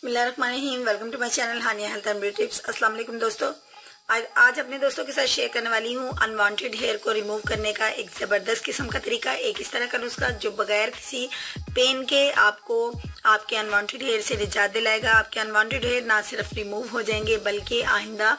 बिस्मिल्लाहिर्रहमानिर्रहीम। Welcome to my channel Hania health and beauty tips. अस्सलाम वालेकुम दोस्तों, आज अपने दोस्तों के साथ शेयर करने वाली हूँ अनवांटेड हेयर को रिमूव करने का एक जबरदस्त किस्म का तरीका, एक इस तरह का नुस्खा जो बगैर किसी पेन के आपको आपके अनवांटेड हेयर से निजात दिलाएगा। आपके अनवांटेड हेयर ना सिर्फ रिमूव हो जाएंगे बल्कि आइंदा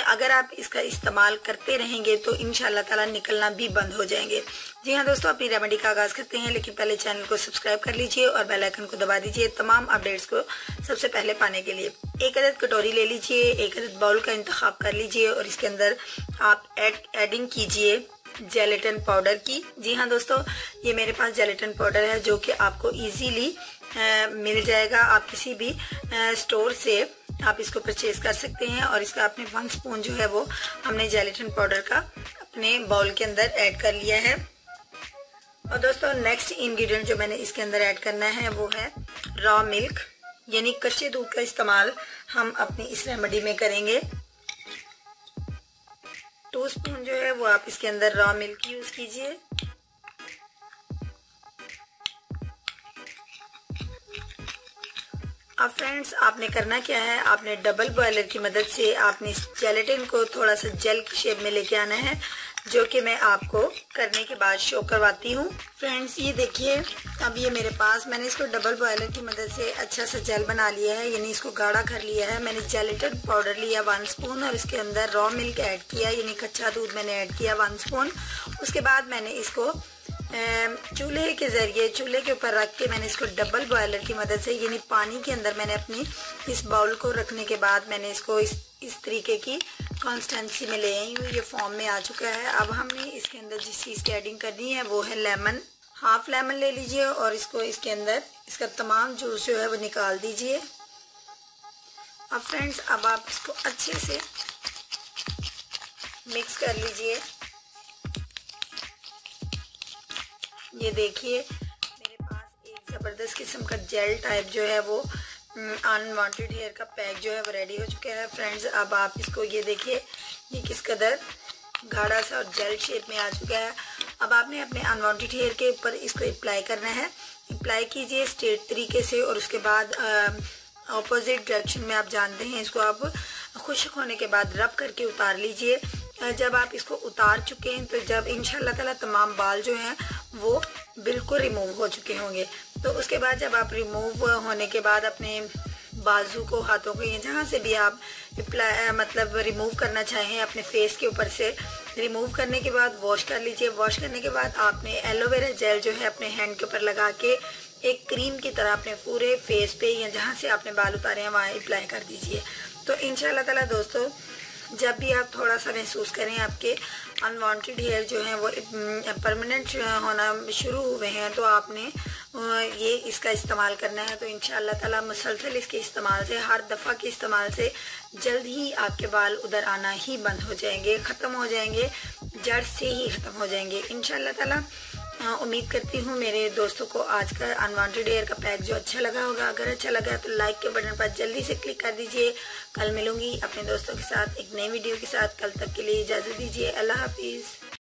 अगर आप इसका इस्तेमाल करते रहेंगे तो इंशाल्लाह ताला निकलना भी बंद हो जाएंगे। जी हाँ दोस्तों, अपनी रेमेडी का आगाज करते हैं, लेकिन पहले चैनल को सब्सक्राइब कर लीजिए और बेल आइकन को दबा दीजिए तमाम अपडेट्स को सबसे पहले पाने के लिए। एक अदद कटोरी ले लीजिए, एक अदद बाउल का इंतखाब कर लीजिए और इसके अंदर आप एडिंग कीजिए जेलेटिन पाउडर की। जी हाँ दोस्तों, ये मेरे पास जेलेटिन पाउडर है जो कि आपको इजीली मिल जाएगा। आप किसी भी स्टोर से आप इसको परचेज कर सकते हैं और इसका आपने 1 स्पून जो है वो हमने जेलेटिन पाउडर का अपने बाउल के अंदर ऐड कर लिया है। और दोस्तों नेक्स्ट इंग्रेडिएंट जो मैंने इसके अंदर ऐड करना है वो है रॉ मिल्क, यानी कच्चे दूध का इस्तेमाल हम अपनी इस रेमेडी में करेंगे। 2 स्पून जो है वो आप इसके अंदर रॉ मिल्क यूज कीजिए। अब फ्रेंड्स आपने करना क्या है, आपने डबल बॉयलर की मदद से आपने इस जेलेटिन को थोड़ा सा जेल की शेप में लेके आना है, जो कि मैं आपको करने के बाद शो करवाती हूँ। फ्रेंड्स ये देखिए, अब ये मेरे पास मैंने इसको डबल बॉयलर की मदद से अच्छा सा जेल बना लिया है, यानी इसको गाढ़ा कर लिया है। मैंने जेलेटिन पाउडर लिया 1 स्पून और इसके अंदर रॉ मिल्क ऐड किया, यानी कच्चा दूध मैंने ऐड किया 1 स्पून। उसके बाद मैंने इसको चूल्हे के जरिए चूल्हे के ऊपर रख के मैंने इसको डबल बॉयलर की मदद से, यानी पानी के अंदर मैंने अपनी इस बाउल को रखने के बाद मैंने इसको इस तरीके की कंसिस्टेंसी में ले आई हूँ। ये फॉर्म में आ चुका है। अब हमने इसके अंदर जिस चीज़ की एडिंग करनी है वो है लेमन। हाफ लेमन ले लीजिए और इसको इसके अंदर इसका तमाम जूस जो है वो निकाल दीजिए। अब फ्रेंड्स अब आप इसको अच्छे से मिक्स कर लीजिए। ये देखिए मेरे पास एक ज़बरदस्त किस्म का जेल टाइप जो है वो अनवांटेड हेयर का पैक जो है वो रेडी हो चुका है। फ्रेंड्स अब आप इसको ये देखिए, ये किस कदर गाढ़ा सा और जेल शेप में आ चुका है। अब आपने अपने अनवांटेड हेयर के ऊपर इसको अप्लाई करना है। अप्लाई कीजिए स्ट्रेट तरीके से और उसके बाद ऑपोजिट डायरेक्शन में आप जानते हैं इसको आप खुश्क होने के बाद रब करके उतार लीजिए। जब आप इसको उतार चुके हैं तो जब इंशाल्लाह ताला तमाम बाल जो हैं वो बिल्कुल रिमूव हो चुके होंगे, तो उसके बाद जब आप रिमूव होने के बाद अपने बाजू को, हाथों को, ये जहाँ से भी आप मतलब रिमूव करना चाहें अपने फेस के ऊपर से, रिमूव करने के बाद वॉश कर लीजिए। वॉश करने के बाद आपने एलोवेरा जेल जो है अपने हैंड के ऊपर लगा के एक क्रीम की तरह अपने पूरे फेस पे या जहाँ से आपने बाल उतारे हैं वहाँ अप्लाई कर दीजिए। तो इंशाल्लाह ताला दोस्तों जब भी आप थोड़ा सा महसूस करें आपके अनवांटेड हेयर जो हैं वो परमानेंट होना शुरू हुए हैं तो आपने ये इसका इस्तेमाल करना है। तो इंशाल्लाह ताला मुसलसल इसके इस्तेमाल से, हर दफ़ा के इस्तेमाल से जल्द ही आपके बाल उधर आना ही बंद हो जाएंगे, ख़त्म हो जाएंगे, जड़ से ही ख़त्म हो जाएंगे इंशाल्लाह ताला। उम्मीद करती हूँ मेरे दोस्तों को आज का अनवांटेड हेयर का पैक जो अच्छा लगा होगा। अगर अच्छा लगा तो लाइक के बटन पर जल्दी से क्लिक कर दीजिए। कल मिलूंगी अपने दोस्तों के साथ एक नई वीडियो के साथ। कल तक के लिए इजाज़त दीजिए। अल्लाह हाफिज़।